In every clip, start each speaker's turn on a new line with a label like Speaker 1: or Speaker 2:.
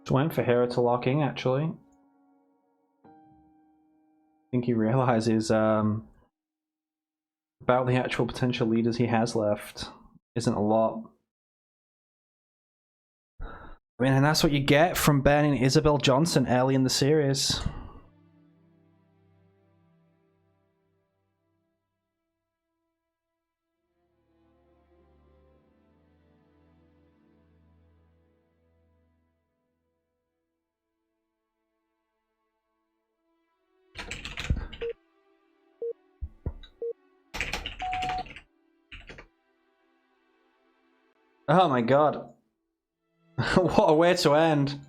Speaker 1: Just waiting for Hero to lock in, actually. I think he realizes about the actual potential leaders he has left isn't a lot. I mean, and that's what you get from banning Isabel Johnson early in the series. Oh my god. What a way to end.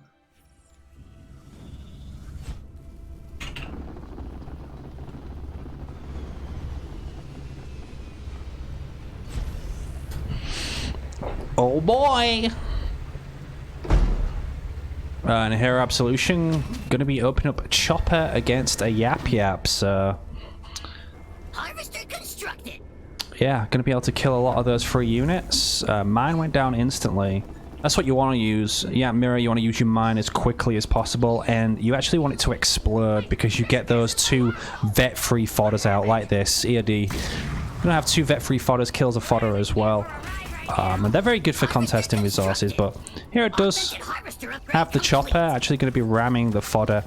Speaker 1: Oh boy. And Hero Absolution gonna be opening up a chopper against a YAP, so
Speaker 2: Harvester constructed.
Speaker 1: yeah, gonna be able to kill a lot of those free units. Mine went down instantly. That's what you want to use. Yeah, Mirror, you want to use your mine as quickly as possible, and you actually want it to explode because you get those two vet-free fodders out like this. EOD. You're gonna have two vet-free fodders, kills a fodder as well. And they're very good for contesting resources, but here it does have the chopper actually going to be ramming the fodder.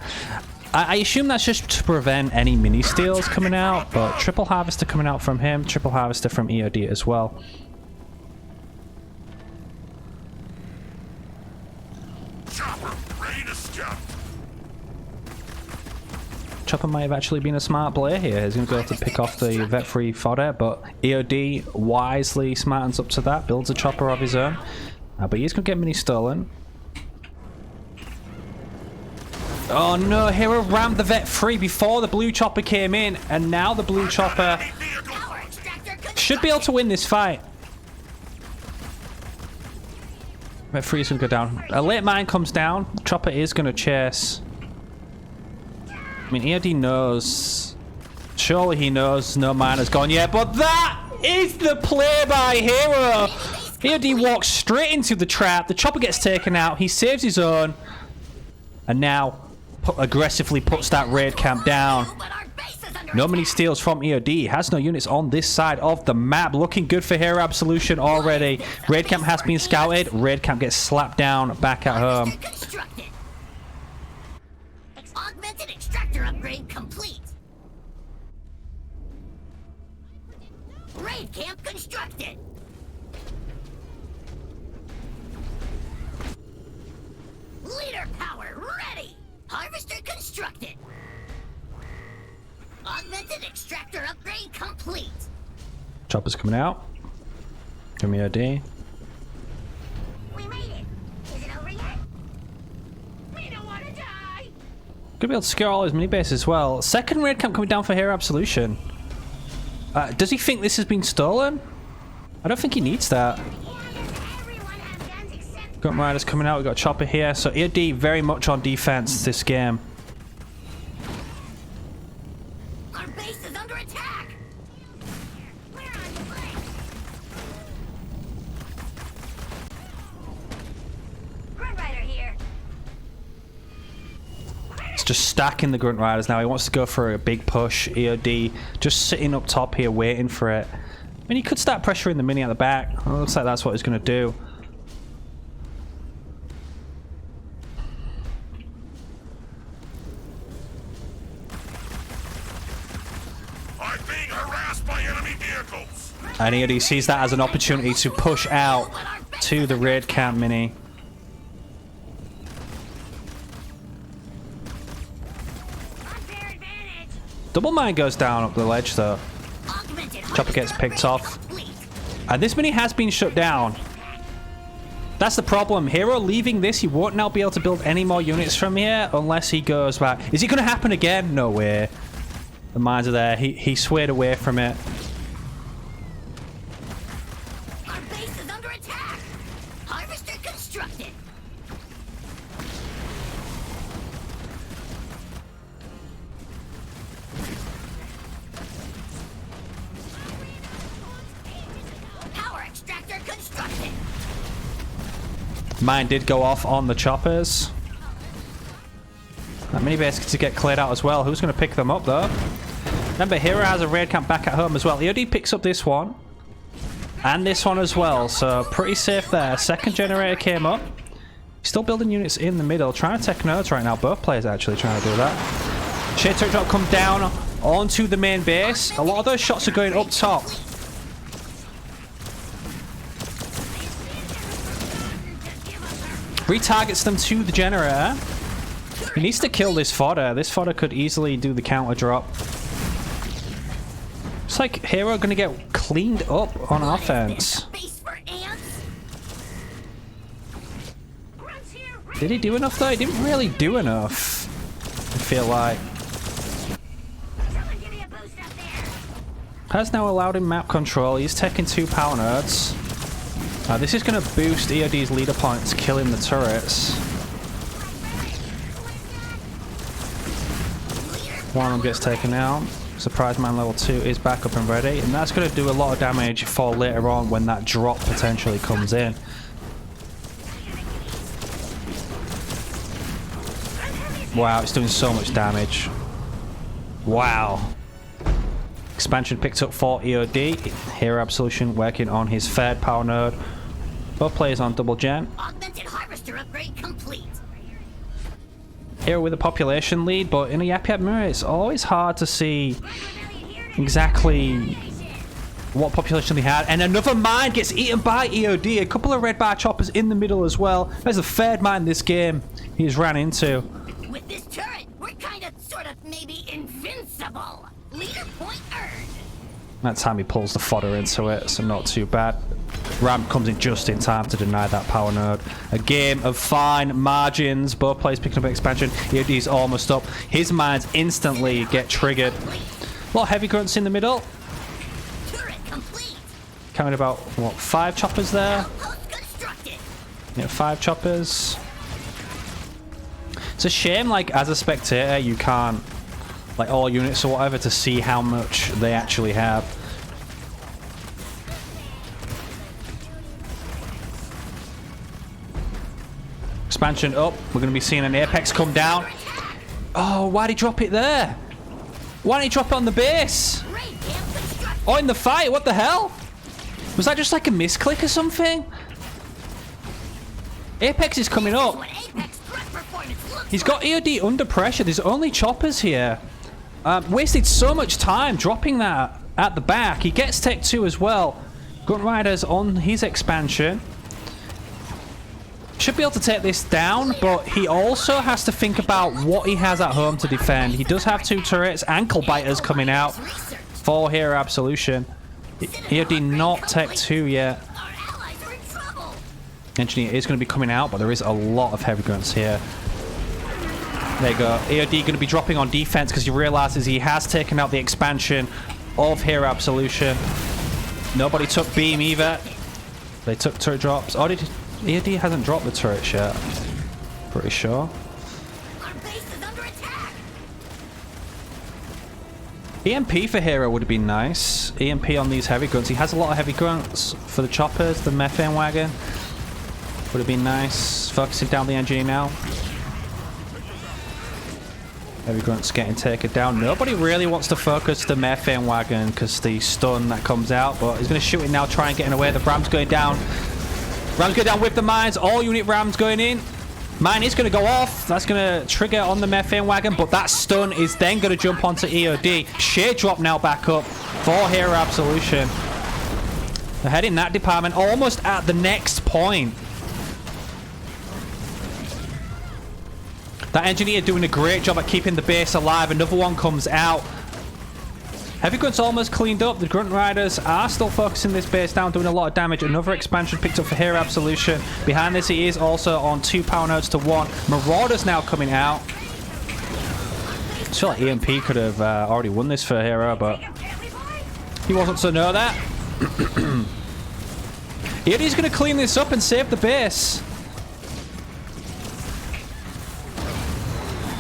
Speaker 1: I assume that's just to prevent any mini steals coming out, but triple harvester coming out from him, triple harvester from EOD as well. Chopper might have actually been a smart play here. He's going to be able to pick off the vet-free fodder, but EOD wisely smartens up to that, builds a chopper of his own. But he's going to get mini stolen. Oh no, Hero rammed the vet free before the blue chopper came in, and now the blue chopper should be able to win this fight. Vet free is going to go down. A late mine comes down. Chopper is going to chase. I mean, EOD knows. Surely he knows no mine has gone yet, but that is the play by Hero. EOD walks straight into the trap. The chopper gets taken out. He saves his own. And now aggressively puts that raid camp down. No many steals from EOD. Has no units on this side of the map. Looking good for Hero Absolution already. Raid camp has been scouted. Raid camp gets slapped down back at home.
Speaker 2: Augmented extractor upgrade complete. Raid camp constructed. Leader power ready. Harvester constructed. Augmented extractor upgrade complete.
Speaker 1: Chopper's coming out. From EOD.
Speaker 2: We made it. Is it over yet? We don't want to die.
Speaker 1: Gonna be able to secure all his mini bases as well. Second raid camp coming down for Hero Absolution. Does he think this has been stolen? I don't think he needs that. Grunt Riders coming out. We've got Chopper here. So EOD very much on defense this game.
Speaker 2: Our base is under attack. We're on the way. Grunt Rider here.
Speaker 1: It's just stacking the Grunt Riders now. He wants to go for a big push. EOD just sitting up top here waiting for it. I mean, he could start pressuring the mini at the back. It looks like that's what he's going to do. And EOD sees that as an opportunity to push out to the raid camp mini. Double mine goes down up the ledge though. Chopper gets picked off. And this mini has been shut down. That's the problem. Hero leaving this, he won't now be able to build any more units from here unless he goes back. Is it going to happen again? No way. The mines are there. He swayed away from it. Mine did go off on the choppers. That mini base to get cleared out as well. Who's going to pick them up though? Remember, Hero has a raid camp back at home as well. EOD picks up this one. And this one as well. So pretty safe there. Second generator came up. Still building units in the middle. Trying to take nodes right now. Both players are actually trying to do that. Shade turret drop come down onto the main base. A lot of those shots are going up top. Retargets them to the generator. He needs to kill this fodder. This fodder could easily do the counter drop. It's like Hero gonna get cleaned up on offense. Did he do enough though? He didn't really do enough. I feel like. Has now allowed him map control. He's taking 2 power nodes. This is going to boost EOD's leader points, killing the turrets. One of them gets taken out. Surprise man level 2 is back up and ready. And that's going to do a lot of damage for later on when that drop potentially comes in. Wow, it's doing so much damage. Wow. Expansion picked up for EOD. Hero Absolution working on his third power node. Both players on double gen.
Speaker 2: Augmented harvester upgrade complete.
Speaker 1: Hero with a population lead, but in a YAP mirror, it's always hard to see exactly what population they had. And another mine gets eaten by EOD. A couple of red bar choppers in the middle as well. There's a third mine this game he's ran into.
Speaker 2: With this turret, we're kind of, sort of, maybe invincible. Leader point earned.
Speaker 1: That time he pulls the fodder into it, so not too bad. Ram comes in just in time to deny that power node. A game of fine margins. Both players picking up expansion. EOD's almost up. His mines instantly get triggered. A lot of heavy grunts in the middle.
Speaker 2: Turret complete.
Speaker 1: Counting about, what, 5 choppers there?
Speaker 2: Outpost constructed.
Speaker 1: Yeah, 5 choppers. It's a shame, like, as a spectator, you can't, like, all units or whatever, to see how much they actually have. Expansion up. We're going to be seeing an Apex come down. Oh, why'd he drop it there? Why didn't he drop it on the base? Oh, in the fight? What the hell? Was that just like a misclick or something? Apex is coming up. He's got EOD under pressure. There's only choppers here. Wasted so much time dropping that at the back. He gets Tech 2 as well. Grunt Rider's on his expansion. Should be able to take this down, but he also has to think about what he has at home to defend. He does have 2 turrets, ankle biters coming out for Hero Absolution. EOD not Tech 2 yet. Engineer is going to be coming out, but there is a lot of heavy grunts here. There you go. EOD going to be dropping on defense because he realizes he has taken out the expansion of Hero Absolution. Nobody took beam either. They took turret drops. Oh, EOD hasn't dropped the turrets yet. Pretty sure.
Speaker 2: Our base is under attack.
Speaker 1: EMP for Hero would have been nice. EMP on these heavy grunts. He has a lot of heavy grunts for the choppers. The methane wagon would have been nice. Focusing down the engineer now. Heavy grunts getting taken down. Nobody really wants to focus the methane wagon because the stun that comes out, but he's going to shoot it now, try and get away. The Ram's going down. Ram's going down with the mines. All unit Rams going in. Mine is going to go off. That's going to trigger on the methane wagon, but that stun is then going to jump onto EOD. Shade drop now back up for Hero Absolution. Ahead in that department, almost at the next point. That engineer doing a great job at keeping the base alive. Another one comes out. Heavy Grunt's almost cleaned up. The Grunt Riders are still focusing this base down, doing a lot of damage. Another expansion picked up for Hero Absolution. Behind this, he is also on 2 power nodes to 1. Marauders now coming out. I feel like EMP could have already won this for Hero, but he wasn't to know that. EOD's going to clean this up and save the base.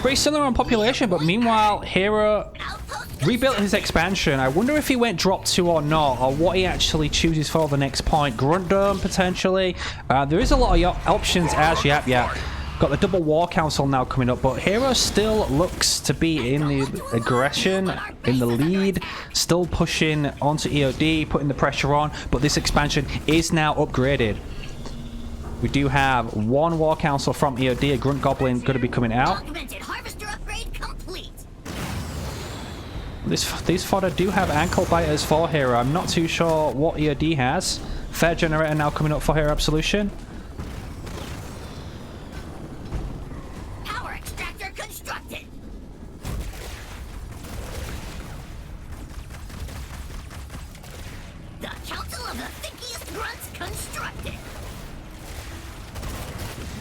Speaker 1: Pretty similar on population, but meanwhile, Hero rebuilt his expansion. I wonder if he went drop 2 or not, or what he actually chooses for the next point. Grunt Dome, potentially. There is a lot of options as YAP. Got the double war council now coming up, but Hero still looks to be in the aggression, in the lead, still pushing onto EOD, putting the pressure on, but this expansion is now upgraded. We do have one war council from EOD, a grunt goblin going to be coming out. These fodder do have ankle biters for Hero. I'm not too sure what EOD has. Fair generator now coming up for Hero Absolution.
Speaker 2: Power extractor constructed. The council of the thickiest grunts constructed.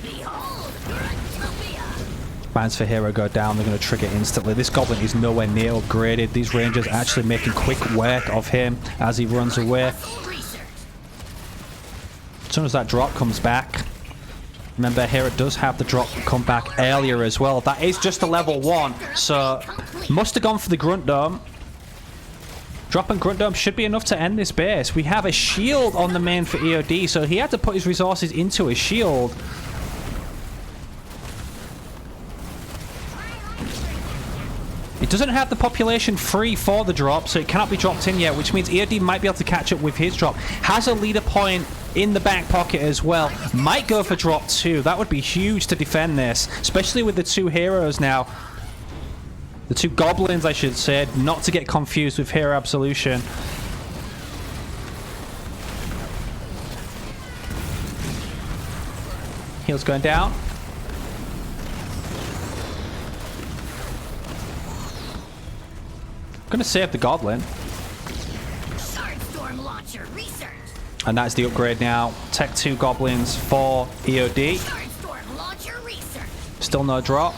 Speaker 2: Behold, Gruntopia.
Speaker 1: Mines for Hero go down, they're going to trigger instantly. This goblin is nowhere near upgraded. These rangers actually making quick work of him as he runs away. As soon as that drop comes back, remember Hero does have the drop come back earlier as well. That is just a level 1, so must have gone for the Grunt Dome. Dropping Grunt Dome should be enough to end this base. We have a shield on the main for EOD, so he had to put his resources into a shield. It doesn't have the population free for the drop, so it cannot be dropped in yet, which means EOD might be able to catch up with his drop. Has a leader point in the back pocket as well. Might go for drop 2. That would be huge to defend this, especially with the 2 heroes now. The 2 goblins, I should say, not to get confused with Hero Absolution. Heals going down. Gonna save the goblin.
Speaker 2: Storm launcher research.
Speaker 1: And that's the upgrade now. Tech 2 goblins for EOD.
Speaker 2: Storm launcher research.
Speaker 1: Still no drop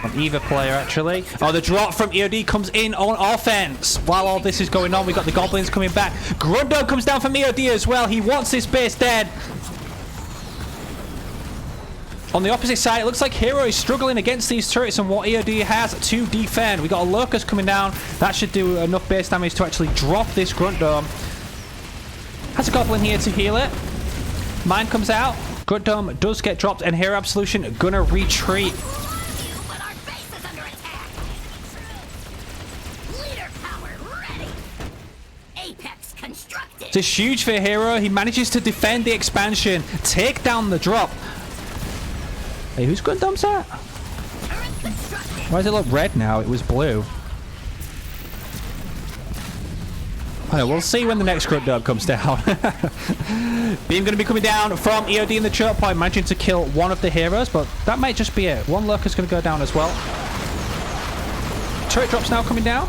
Speaker 1: on either player, actually. Oh, the drop from EOD comes in on offense. While all this is going on, we got the goblins coming back. Grundo comes down from EOD as well. He wants this base dead. On the opposite side, it looks like Hero is struggling against these turrets and what EOD has to defend. We got a Locust coming down. That should do enough base damage to actually drop this Grunt Dome. Has a Goblin here to heal it. Mine comes out. Grunt Dome does get dropped, and Hero Absolution gonna retreat. It's huge for Hero. He manages to defend the expansion, take down the drop. Hey, whose Grunt Dome's that? Why does it look red now? It was blue. Oh, we'll see when the next Grunt Dome comes down. Beam going to be coming down from EOD in the choke point, managing to kill one of the heroes, but that might just be it. One Lurker's going to go down as well. Turret drops now coming down.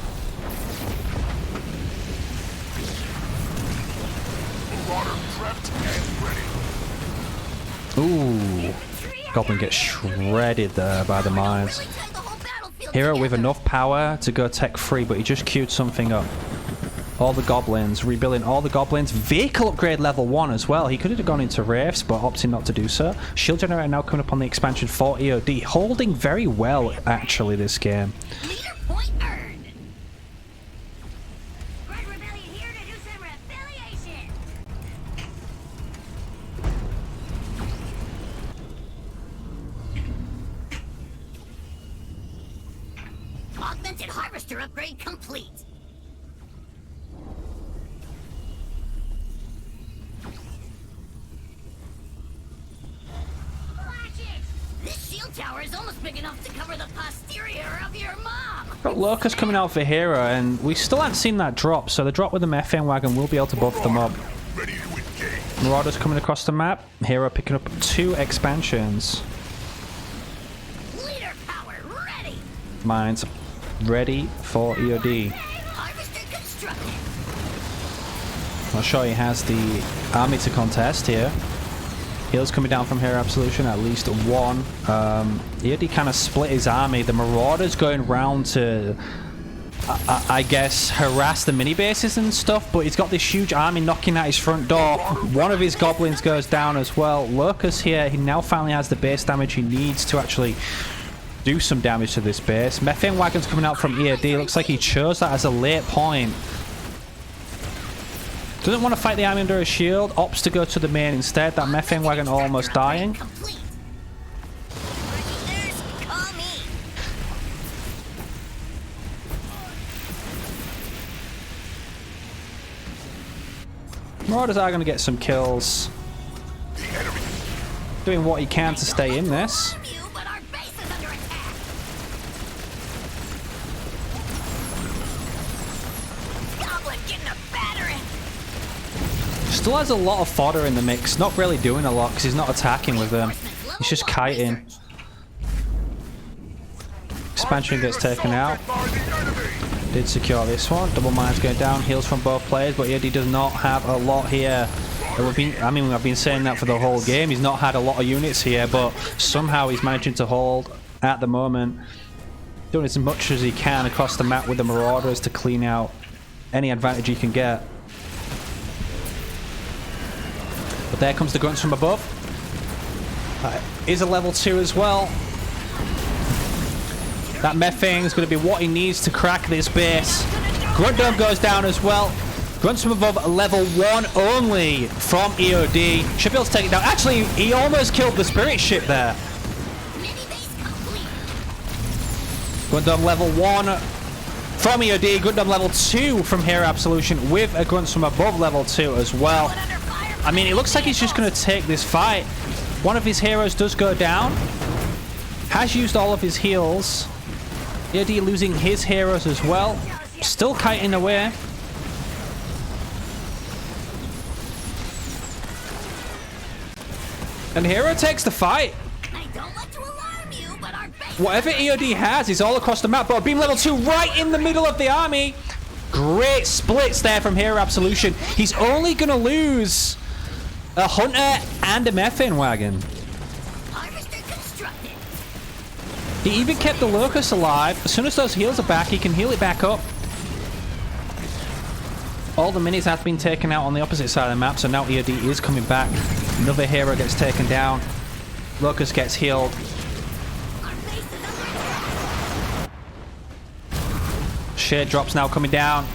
Speaker 1: Ooh. Goblin gets shredded there by the mines. Hero with enough power to go tech free, but he just queued something up. All the goblins, rebuilding all the goblins. Vehicle upgrade level 1 as well. He could have gone into Wraiths, but opting not to do so. Shield generator now coming up on the expansion for EOD. Holding very well, actually, this game.
Speaker 2: Leader point earned. Red Rebellion here to do some rebellion. Augmented harvester upgrade complete. This shield tower is almost big enough to cover the posterior of your mom.
Speaker 1: Got Locust coming out for Hero, and we still haven't seen that drop, so the drop with the methane wagon will be able to buff them up. Marauders coming across the map. Hero picking up 2 expansions.
Speaker 2: Leader power ready.
Speaker 1: Mines ready for EOD.
Speaker 2: Harvester constructed.
Speaker 1: I'll show he has the army to contest here. Heals coming down from Hero Absolution, at least 1. EOD kind of split his army. The Marauders going round to, I guess, harass the mini bases and stuff, but he's got this huge army knocking at his front door. One of his goblins goes down as well. Locust here, he now finally has the base damage he needs to actually do some damage to this base. Methane wagon's coming out from EOD. Looks like he chose that as a late point. Doesn't want to fight the army under a shield. Opts to go to the main instead. That methane wagon almost dying. Marauders are going to get some kills. Doing what he can to stay in this. Still has a lot of fodder in the mix. Not really doing a lot because he's not attacking with them. He's just kiting. Expansion gets taken out. Did secure this one. Double mines going down. Heals from both players, but EOD does not have a lot here. I've been saying that for the whole game. He's not had a lot of units here, but somehow he's managing to hold at the moment. Doing as much as he can across the map with the Marauders to clean out any advantage he can get. But there comes the grunts from above. Is a level 2 as well. That methane is going to be what he needs to crack this base. Grunt Dome goes down as well. Grunts from above, level 1 only from EOD. Should be able to take it down. Actually, he almost killed the spirit ship there. Grunt Dome level 1 from EOD. Grunt Dome level 2 from Hero Absolution with a Grunts from above level 2 as well. I mean, it looks like he's just going to take this fight. One of his heroes does go down. Has used all of his heals. EOD losing his heroes as well. Still kiting away. And Hero takes the fight. Whatever EOD has is all across the map. But beam level 2 right in the middle of the army. Great splits there from Hero Absolution. He's only going to lose a Hunter and a Methane Wagon. He even kept the Locust alive. As soon as those heals are back, he can heal it back up. All the minis have been taken out on the opposite side of the map, so now EOD is coming back. Another hero gets taken down. Locust gets healed. Shade drops now coming down.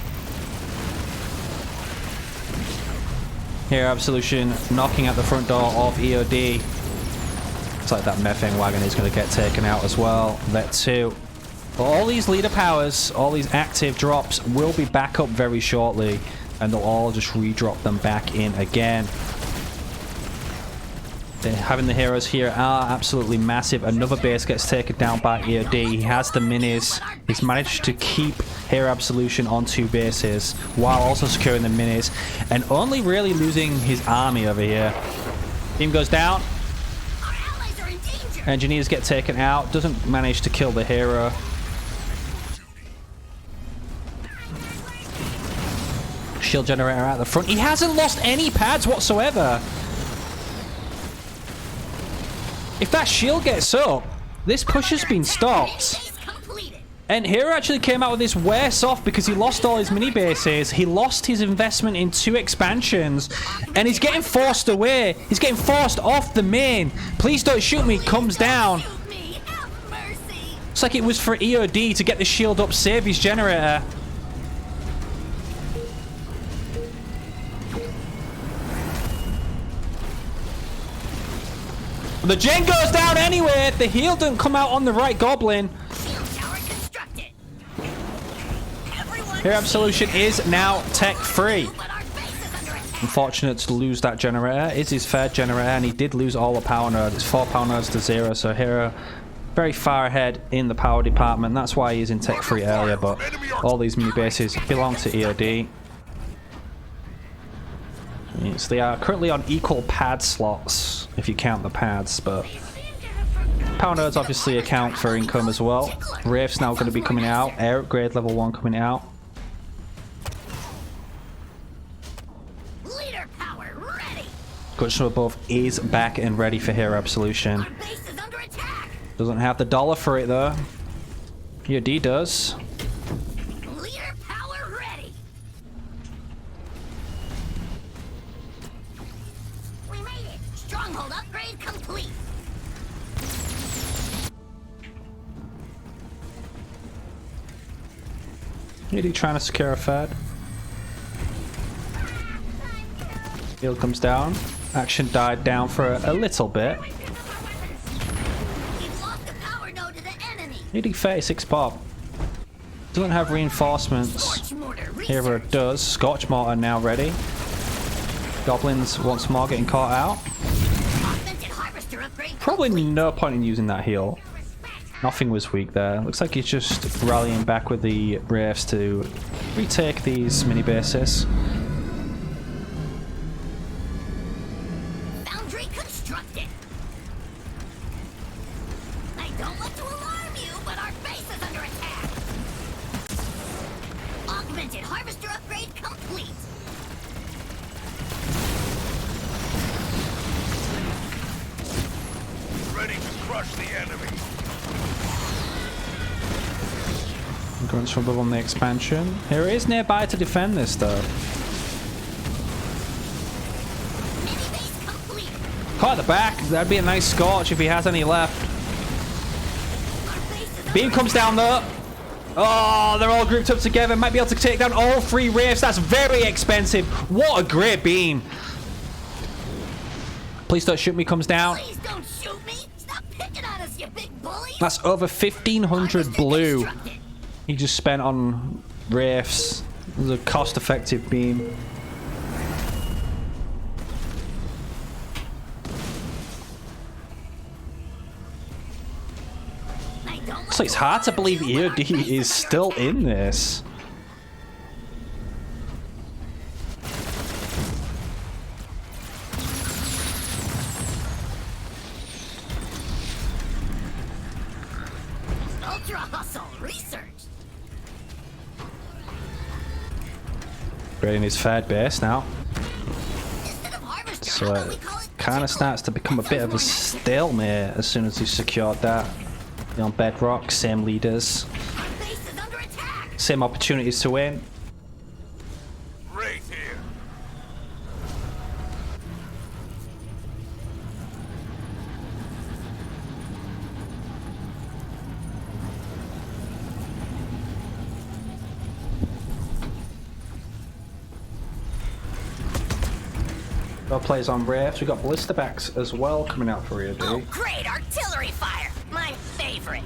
Speaker 1: Hero Absolution knocking at the front door of EOD. Looks like that Methane Wagon is going to get taken out as well. Vet 2. But all these leader powers, all these active drops will be back up very shortly. And they'll all just re-drop them back in again. Having the heroes here are absolutely massive. Another base gets taken down by EOD. He has the minis. He's managed to keep Hero Absolution on 2 bases while also securing the minis. And only really losing his army over here. Team goes down. Engineers get taken out. Doesn't manage to kill the hero. Shield generator at the front. He hasn't lost any pads whatsoever. If that shield gets up, this push has been stopped. And Hero actually came out with this wear soft because he lost all his mini bases. He lost his investment in 2 expansions. And he's getting forced away. He's getting forced off the main. Please don't shoot me. Comes down. It's like it was for EOD to get the shield up, save his generator. The gen goes down anyway. The heal didn't come out on the right goblin. Hero Absolution is now tech free. Unfortunate to lose that generator. Is his third generator, and he did lose all the power nodes. It's 4 power nodes to 0, so Hero very far ahead in the power department. That's why he's in tech free earlier, but all these mini bases belong to EOD. Yes, they are currently on equal pad slots, if you count the pads, but power nodes obviously account for income as well. Wraith's now going to be coming out. Air upgrade level 1 coming out. Grunts from above is back and ready for Hero Absolution. Doesn't have the dollar for it though. EOD does.
Speaker 2: Leader power ready. We made it. Stronghold upgrade complete.
Speaker 1: EOD trying to secure a Fed. Field comes down. Action died down for a little bit. EOD 36 pop. Doesn't have reinforcements. Hero does. Scorch Mortar now ready. Goblins once more getting caught out.
Speaker 2: Augmented harvester upgrade.
Speaker 1: Probably no point in using that heal. Nothing was weak there. Looks like he's just rallying back with the Wraiths to retake these mini bases.
Speaker 2: Foundry constructed. I don't want to alarm you, but our base is under attack. Augmented harvester upgrade complete.
Speaker 3: Ready to crush the enemy.
Speaker 1: Grunts from above on the expansion. Here is nearby to defend this though.
Speaker 2: Mini base complete.
Speaker 1: Caught at the back. That'd be a nice scorch if he has any left.
Speaker 2: Our base is
Speaker 1: Beam comes down though. Oh, they're all grouped up together. Might be able to take down all 3 Wraiths. That's very expensive. What a great beam. Please don't shoot me comes down.
Speaker 2: Please don't shoot me. Stop picking on us, you big bully.
Speaker 1: That's over 1,500 blue he just spent on Wraiths. It was a cost-effective beam. So it's hard to believe EOD is still in this.
Speaker 2: Ultra hustle research.
Speaker 1: Creating his third base now.
Speaker 2: Instead of harvester,
Speaker 1: So
Speaker 2: how about
Speaker 1: it
Speaker 2: we call it
Speaker 1: kind of
Speaker 2: tickle?
Speaker 1: starts to become a bit of a stalemate as soon as he secured that. On Bedrock, same leaders,
Speaker 2: Our base is under attack.
Speaker 1: same opportunities to win.
Speaker 3: Wraith here.
Speaker 1: Well, plays on Wraiths. We got Ballista backs as well coming out for
Speaker 2: Oh,
Speaker 1: EOD.
Speaker 2: great artillery fire. My favorite.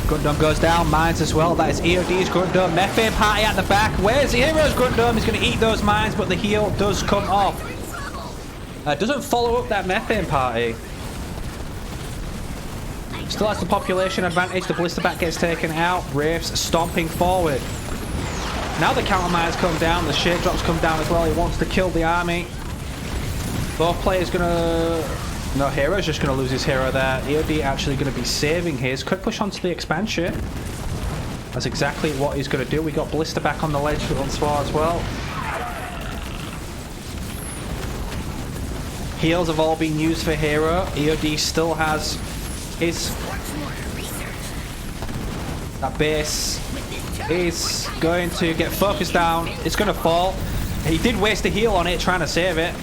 Speaker 1: Gundam goes down, mines as well. That is EOD's Gundam. Methane party at the back. Where's the hero's Gundam? He's going to eat those mines, but the heal does come off.
Speaker 2: We're in trouble.
Speaker 1: Doesn't follow up that methane party. Still has the population advantage. The Ballista back gets taken out. Wraiths stomping forward. Now the counter mines come down. The shade drops come down as well. He wants to kill the army. Both players gonna... No, Hero's just gonna lose his hero there. EOD actually gonna be saving his. Quick push onto the expansion. That's exactly what he's gonna do. We got Ballista back on the ledge once more as well. Heals have all been used for Hero. EOD still has his... That base is going to get focused down. It's going to fall. He did waste a heal on it, trying to save it.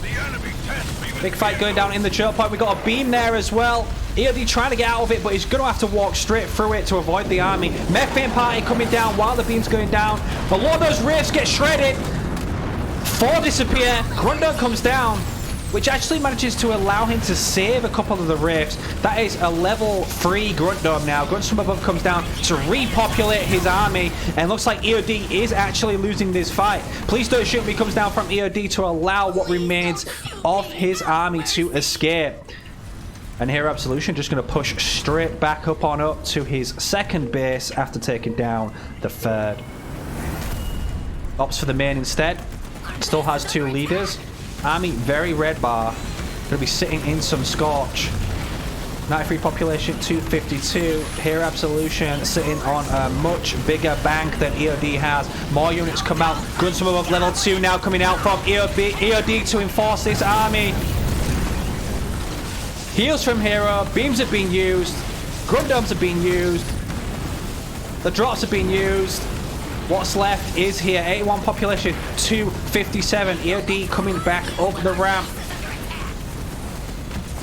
Speaker 3: The enemy can't be
Speaker 1: Big fight going down in the choke point. We got a beam there as well. EOD trying to get out of it, but he's going to have to walk straight through it to avoid the army. Methane party coming down while the beam's going down. But one of those Wraiths get shredded. 4 disappear. Grundon comes down, which actually manages to allow him to save a couple of the Wraiths. That is a level 3 Grunt Dome now. Grunts from above comes down to repopulate his army, and looks like EOD is actually losing this fight. Please don't shoot me comes down from EOD to allow what remains of his army to escape. And here Absolution just going to push straight back up on up to his second base after taking down the third. Opts for the main instead. Still has 2 leaders. Army very red bar. Going to be sitting in some Scorch. 93 population, 252. Here Absolution sitting on a much bigger bank than EOD has. More units come out. Grunts from above level 2 now coming out from EOD to enforce this army. Heals from Hero. Beams have been used. Grunt domes have been used. The drops have been used. What's left is here. 81 population, 257. EOD coming back up the ramp.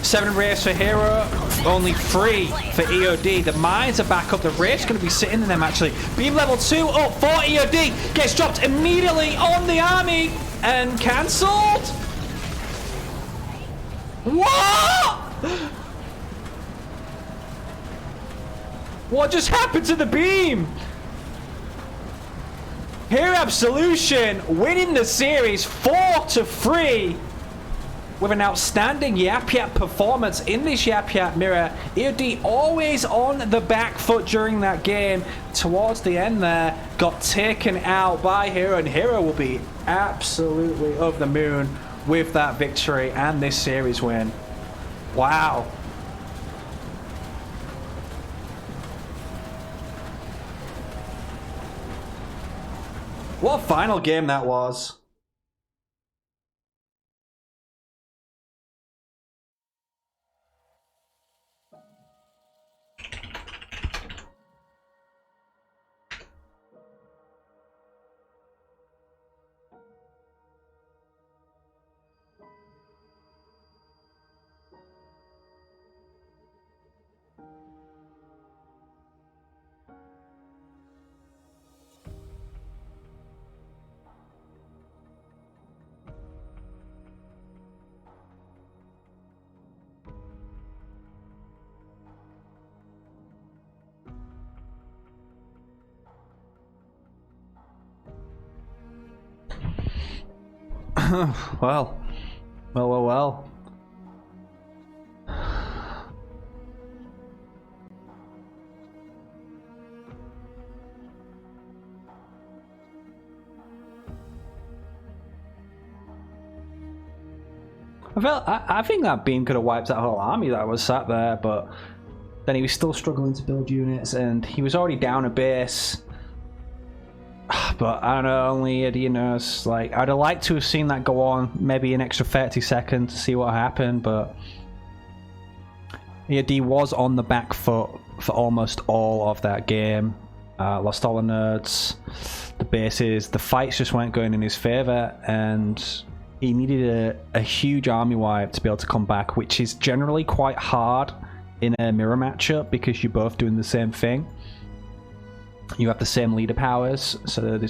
Speaker 1: 7 Wraiths for Hero, only 3 for EOD. The mines are back up. The Wraith's going to be sitting in them actually. Beam level 2 up for EOD. Gets dropped immediately on the army and cancelled. What? What just happened to the beam? Here Absolution winning the series 4-3 with an outstanding YAP performance in this YAP mirror. EOD always on the back foot during that game. Towards the end there, got taken out by Hero, and Hero will be absolutely over the moon with that victory and this series win. Wow. What a final game that was. Well. I think that beam could have wiped that whole army that was sat there, but then he was still struggling to build units, and he was already down a base. But I don't know, only EOD knows. Like, I'd have liked to have seen that go on maybe an extra 30 seconds to see what happened, but EOD was on the back foot for almost all of that game. Lost all the nerds, the bases, the fights just weren't going in his favor, and he needed a huge army wipe to be able to come back, which is generally quite hard in a mirror matchup because you're both doing the same thing. You have the same leader powers, so there's